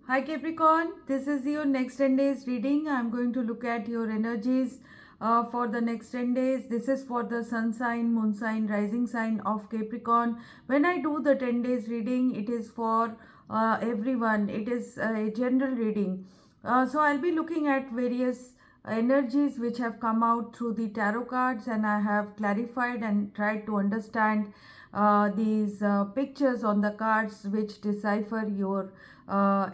Hi Capricorn, this is your next 10 days reading. I'm going to look at your energies for the next 10 days. This is for the sun sign, moon sign, rising sign of Capricorn. When I do the 10 days reading, it is for everyone. It is a general reading. So I'll be looking at various energies which have come out through the tarot cards, and I have clarified and tried to understand these pictures on the cards which decipher your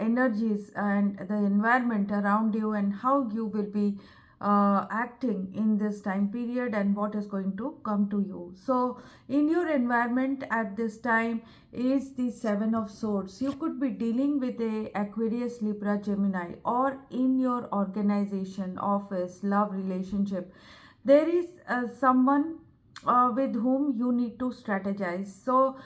energies and the environment around you and how you will be acting in this time period and what is going to come to you. So in your environment at this time is the Seven of Swords. You could be dealing with a Aquarius, Libra, Gemini, or in your organization, office, love relationship, there is someone with whom you need to strategize. So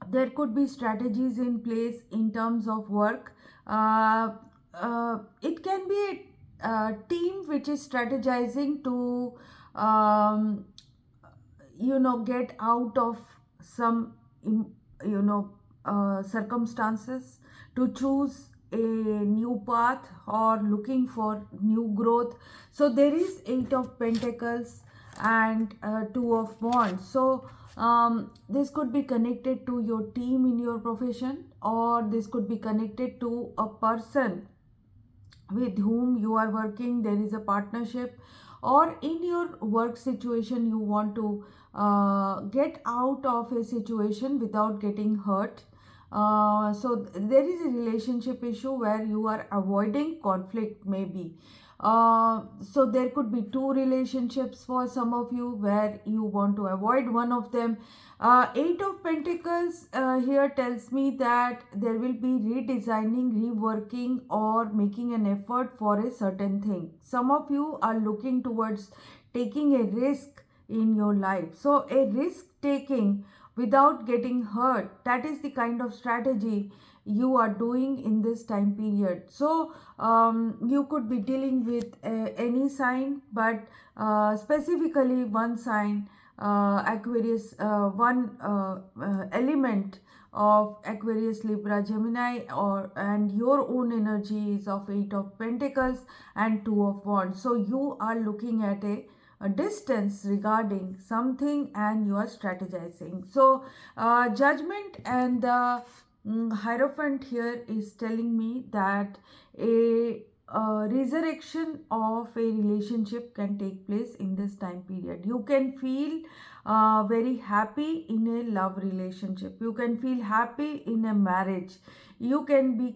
there could be strategies in place in terms of work. It can be a team which is strategizing to um, get out of some circumstances, to choose a new path or looking for new growth. So there is Eight of Pentacles and Two of Wands. So this could be connected to your team in your profession, or this could be connected to a person with whom you are working. There is a partnership, or in your work situation you want to get out of a situation without getting hurt. So there is a relationship issue where you are avoiding conflict maybe. So there could be two relationships for some of you where you want to avoid one of them. Eight of Pentacles here tells me that there will be redesigning, reworking, or making an effort for a certain thing. Some of you are looking towards taking a risk in your life. So a risk taking without getting hurt, that is the kind of strategy you are doing in this time period. So you could be dealing with any sign, but specifically one sign, Aquarius, one element of Aquarius, Libra, Gemini, and your own energy is of Eight of Pentacles and Two of Wands. So you are looking at a distance regarding something and you are strategizing. So Judgment and the Hierophant here is telling me that a resurrection of a relationship can take place in this time period. You can feel very happy in a love relationship. You can feel happy in a marriage. You can be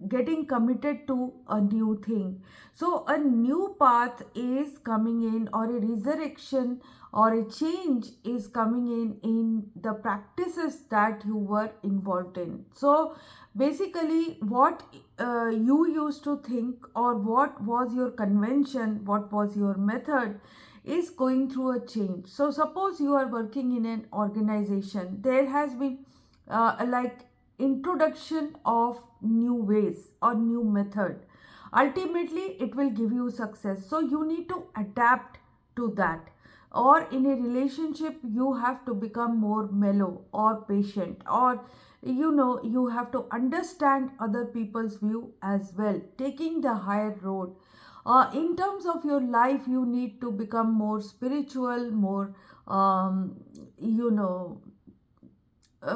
getting committed to a new thing. So a new path is coming in, or a resurrection or a change is coming in the practices that you were involved in. So basically what you used to think, or what was your convention, what was your method, is going through a change. So suppose you are working in an organization, there has been like introduction of new ways or new method. Ultimately it will give you success, so you need to adapt to that. Or in a relationship you have to become more mellow or patient, or you have to understand other people's view as well, taking the higher road. In terms of your life, you need to become more spiritual, more you know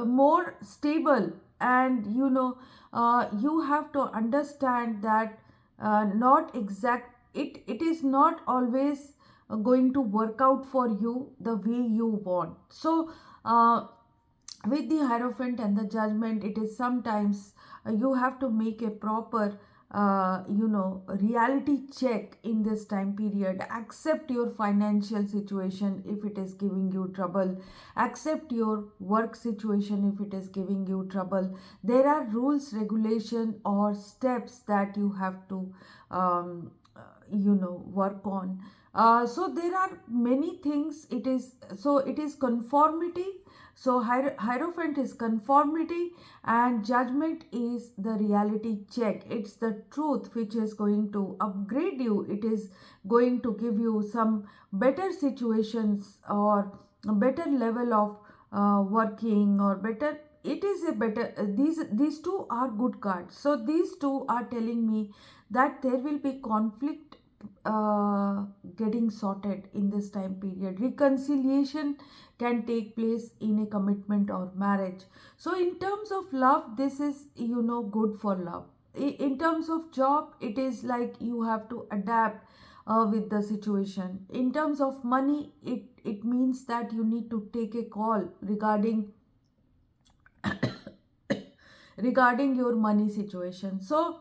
more stable, and you have to understand that not exact it is not always going to work out for you the way you want. So with the Hierophant and the Judgment, it is sometimes you have to make a proper reality check in this time period. Accept your financial situation if it is giving you trouble. Accept your work situation if it is giving you trouble. There are rules, regulation, or steps that you have to work on. So there are many things. It is conformity. So Hierophant is conformity, and Judgment is the reality check. It's the truth which is going to upgrade you. It is going to give you some better situations, or a better level of working, or better it is a better, these two are good cards. So these two are telling me that there will be conflict uh, getting sorted in this time period. Reconciliation can take place in a commitment or marriage. So in terms of love, this is, good for love. In terms of job, it is like you have to adapt with the situation. In terms of money, it means that you need to take a call regarding your money situation. So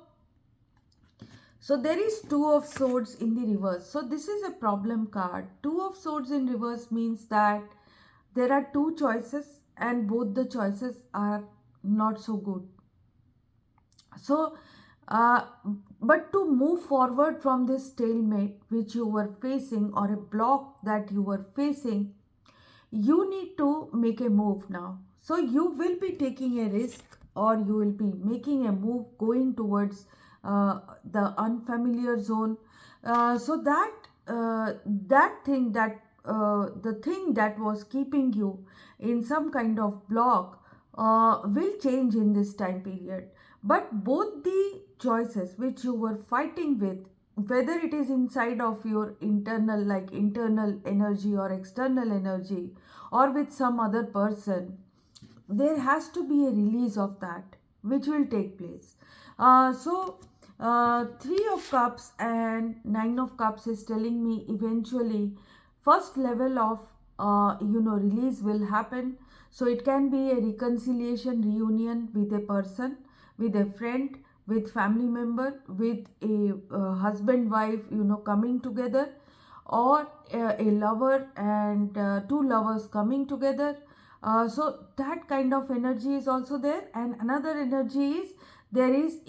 there is two of swords in the reverse. So this is a problem card. Two of swords in reverse means that there are two choices and both the choices are not so good. So, uh, but to move forward from this stalemate which you were facing, or a block that you were facing, you need to make a move now. So you will be taking a risk, or you will be making a move going towards the unfamiliar zone. So that thing that the thing that was keeping you in some kind of block will change in this time period. But both the choices which you were fighting with, whether it is inside of your internal, like internal energy or external energy, or with some other person, there has to be a release of that which will take place. Three of cups and nine of cups is telling me eventually first level of release will happen. So it can be a reconciliation, reunion with a person, with a friend, with family member, with a husband wife, coming together, or a lover and two lovers coming together. So that kind of energy is also there. And another energy is, there is,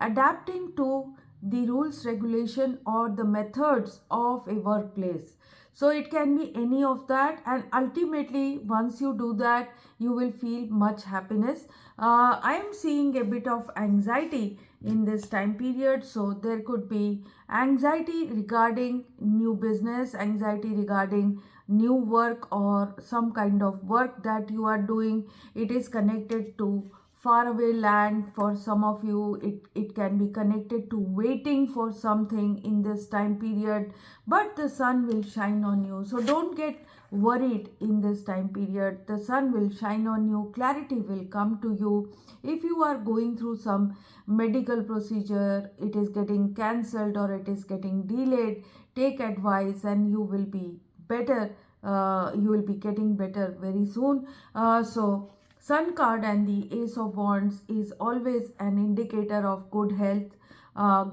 adapting to the rules, regulation, or the methods of a workplace. So it can be any of that, and ultimately once you do that, you will feel much happiness. I am seeing a bit of anxiety in this time period. So there could be anxiety regarding new business, anxiety regarding new work, or some kind of work that you are doing. It is connected to faraway land. For some of you, it can be connected to waiting for something in this time period, but the sun will shine on you. So don't get worried in this time period. The sun will shine on you, clarity will come to you. If you are going through some medical procedure, it is getting cancelled or it is getting delayed, take advice and you will be better. You will be getting better very soon. So sun card and the ace of wands is always an indicator of good health,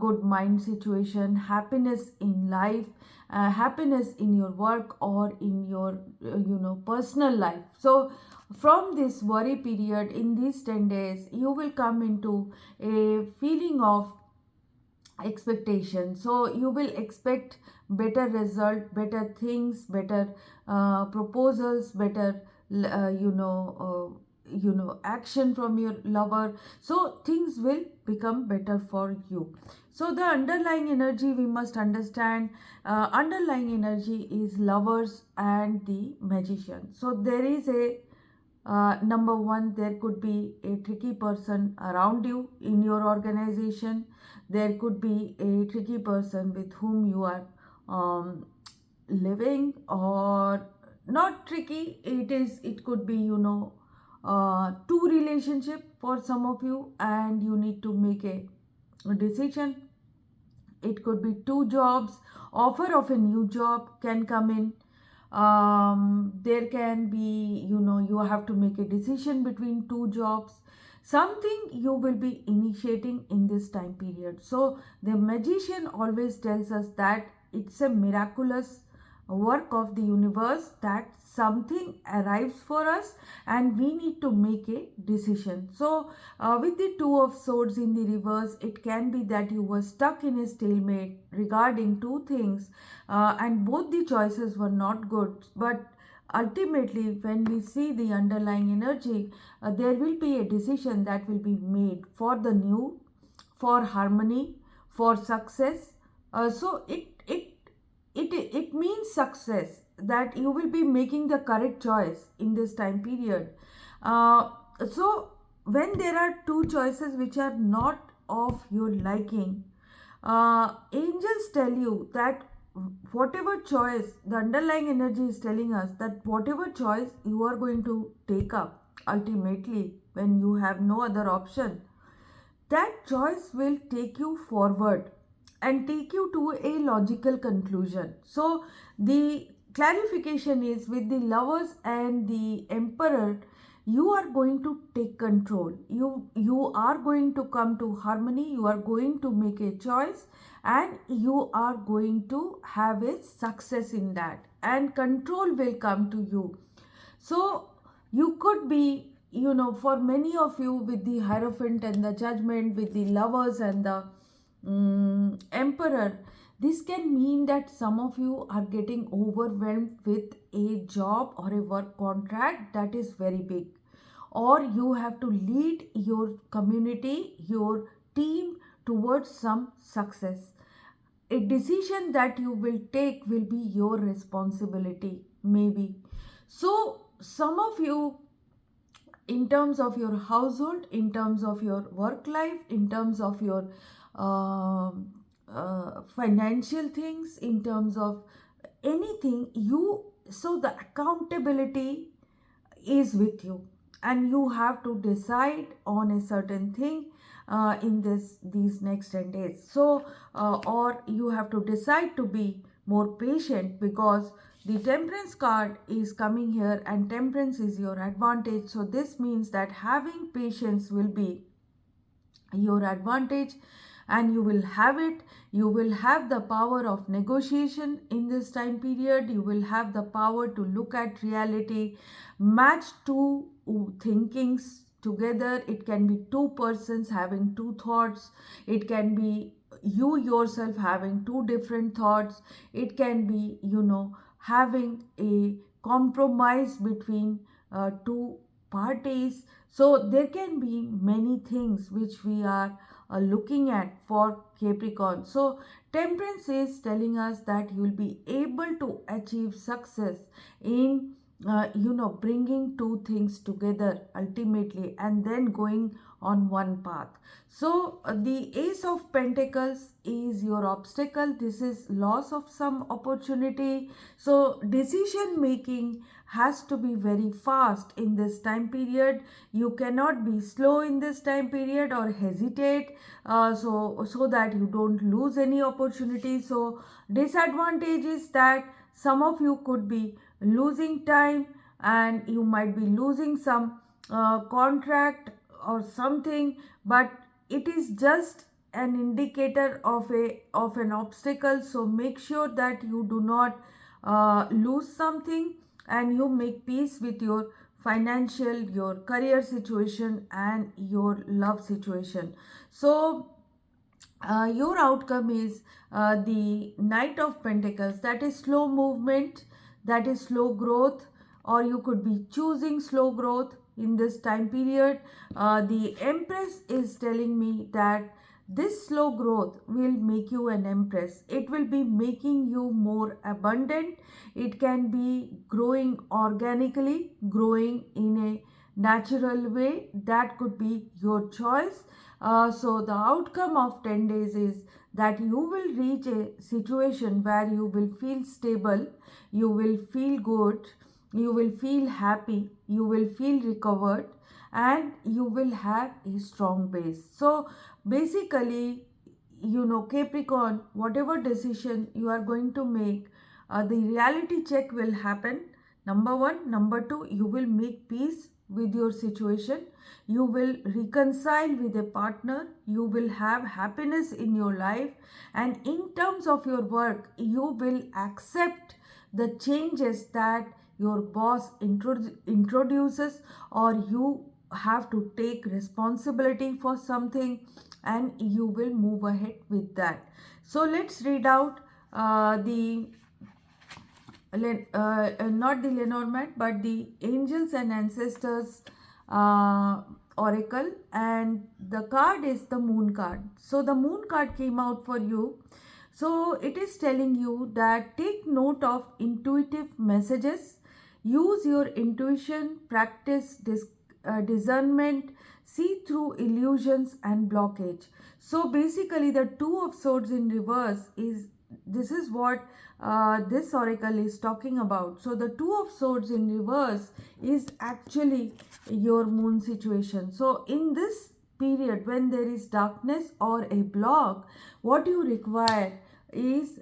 good mind situation, happiness in life, happiness in your work or in your personal life. So from this worry period, in these 10 days, you will come into a feeling of expectation. So you will expect better result, better things, better proposals, better action from your lover. So things will become better for you. So the underlying energy we must understand, underlying energy is lovers and the magician. So there is a number one, there could be a tricky person around you in your organization. There could be a tricky person with whom you are living, or not tricky. It could be two relationship for some of you, and you need to make a decision. It could be two jobs. Offer of a new job can come in. There can be, you have to make a decision between two jobs. Something you will be initiating in this time period. So the magician always tells us that it's a miraculous work of the universe, that something arrives for us and we need to make a decision. So with the two of swords in the reverse, it can be that you were stuck in a stalemate regarding two things, and both the choices were not good. But ultimately, when we see the underlying energy, there will be a decision that will be made for the new, for harmony, for success. So it means success, that you will be making the correct choice in this time period. So when there are two choices which are not of your liking, angels tell you that whatever choice, the underlying energy is telling us that whatever choice you are going to take up ultimately when you have no other option, that choice will take you forward and take you to a logical conclusion. So the clarification is with the lovers and the emperor, you are going to take control. You are going to come to harmony, you are going to make a choice, and you are going to have a success in that, and control will come to you. So you could be, for many of you with the Hierophant and the Judgment, with the Lovers and the Emperor, this can mean that some of you are getting overwhelmed with a job or a work contract that is very big, or you have to lead your community, your team towards some success. A decision that you will take will be your responsibility, maybe. So some of you, in terms of your household, in terms of your work life, in terms of your financial things, in terms of anything, so the accountability is with you, and you have to decide on a certain thing in these next 10 days. So or you have to decide to be more patient, because the temperance card is coming here and temperance is your advantage. So this means that having patience will be your advantage, and you will have it. You will have the power of negotiation in this time period. You will have the power to look at reality, match two thinkings together. It can be two persons having two thoughts, it can be you yourself having two different thoughts, it can be, having a compromise between two parties. So there can be many things which we are looking at for Capricorn. So temperance is telling us that you will be able to achieve success in bringing two things together ultimately, and then going on one path. So the Ace of Pentacles is your obstacle. This is loss of some opportunity. So decision making has to be very fast in this time period. You cannot be slow in this time period or hesitate, so that you don't lose any opportunity. So disadvantage is that some of you could be losing time, and you might be losing some contract or something, but it is just an indicator of an obstacle. So make sure that you do not lose something, and you make peace with your financial, your career situation, and your love situation. So your outcome is the Knight of Pentacles, that is slow movement, that is slow growth, or you could be choosing slow growth in this time period. The Empress is telling me that this slow growth will make you an empress. It will be making you more abundant. It can be growing organically, growing in a natural way. That could be your choice. So the outcome of 10 days is that you will reach a situation where you will feel stable, you will feel good, you will feel happy, you will feel recovered, and you will have a strong base. So basically, Capricorn, whatever decision you are going to make, the reality check will happen. Number one. Number two, you will make peace with your situation. You will reconcile with a partner. You will have happiness in your life. And in terms of your work, you will accept the changes that your boss introduces, or you have to take responsibility for something, and you will move ahead with that. So let's read out the not the Lenormand, but the Angels and Ancestors Oracle, and the card is the Moon card. So the Moon card came out for you. So it is telling you that take note of intuitive messages, use your intuition, practice discernment, see through illusions and blockage. So basically, the Two of Swords in reverse is this is what this oracle is talking about. So the Two of Swords in reverse is actually your moon situation. So in this period, when there is darkness or a block, what you require is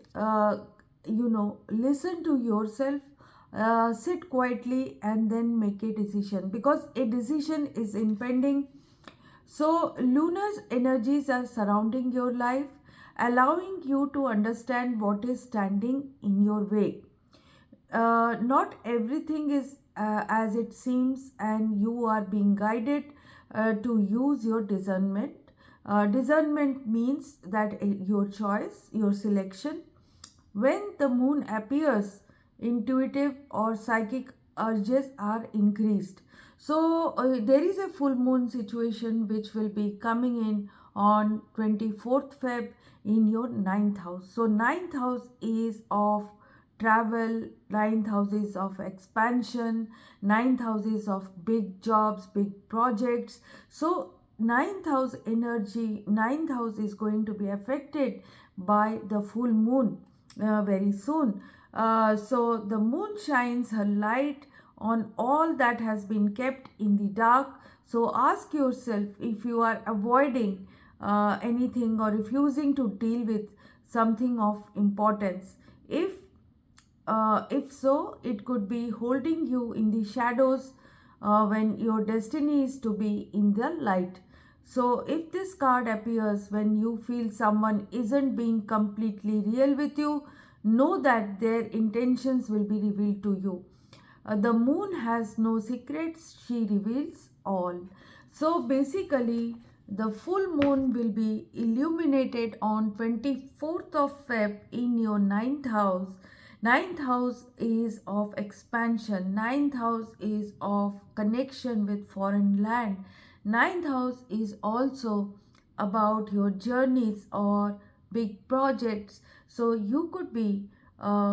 listen to yourself, sit quietly, and then make a decision, because a decision is impending. So lunar energies are surrounding your life, allowing you to understand what is standing in your way. Not everything is as it seems, and you are being guided to use your discernment. Discernment means that your choice, your selection. When the moon appears, intuitive or psychic urges are increased. So there is a full moon situation which will be coming in on 24th Feb in your ninth house. So ninth house is of travel, ninth house is of expansion, ninth house is of big jobs, big projects. So ninth house energy, ninth house is going to be affected by the full moon very soon. So the moon shines her light on all that has been kept in the dark. So ask yourself if you are avoiding anything or refusing to deal with something of importance. If so, it could be holding you in the shadows when your destiny is to be in the light. So, if this card appears when you feel someone isn't being completely real with you, know that their intentions will be revealed to you. The moon has no secrets, she reveals all. So, basically, the full moon will be illuminated on 24th of Feb in your ninth house. Ninth house is of expansion. Ninth house is of connection with foreign land. Ninth house is also about your journeys or big projects. So you could be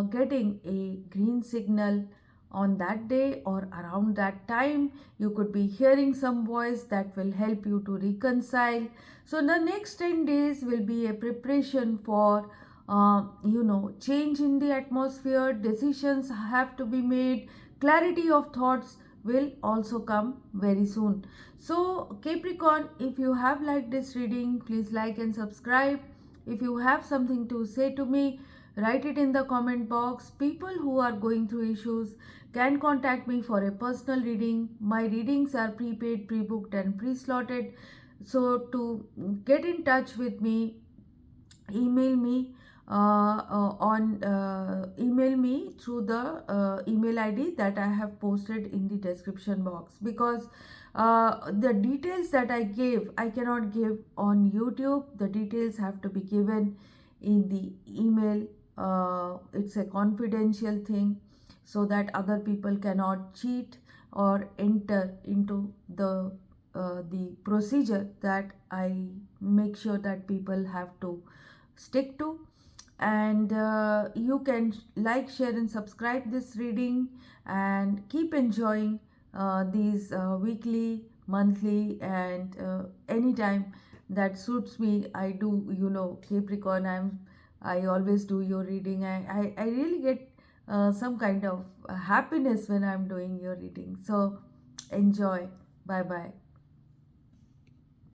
getting a green signal on that day or around that time. You could be hearing some voice that will help you to reconcile. So the next 10 days will be a preparation for change in the atmosphere. Decisions have to be made, clarity of thoughts will also come very soon. So Capricorn, if you have liked this reading, please like and subscribe. If you have something to say to me, write it in the comment box. People who are going through issues can contact me for a personal reading. My readings are prepaid, pre-booked and pre-slotted. So to get in touch with me, email me email me through the email ID that I have posted in the description box, because the details that I gave I cannot give on YouTube. The details have to be given in the email. It's a confidential thing, so that other people cannot cheat or enter into the procedure that I make sure that people have to stick to. And you can like, share and subscribe this reading, and keep enjoying these weekly, monthly, and anytime that suits me. I do, Capricorn, I always do your reading. I really get some kind of happiness when I'm doing your reading. So enjoy. Bye bye.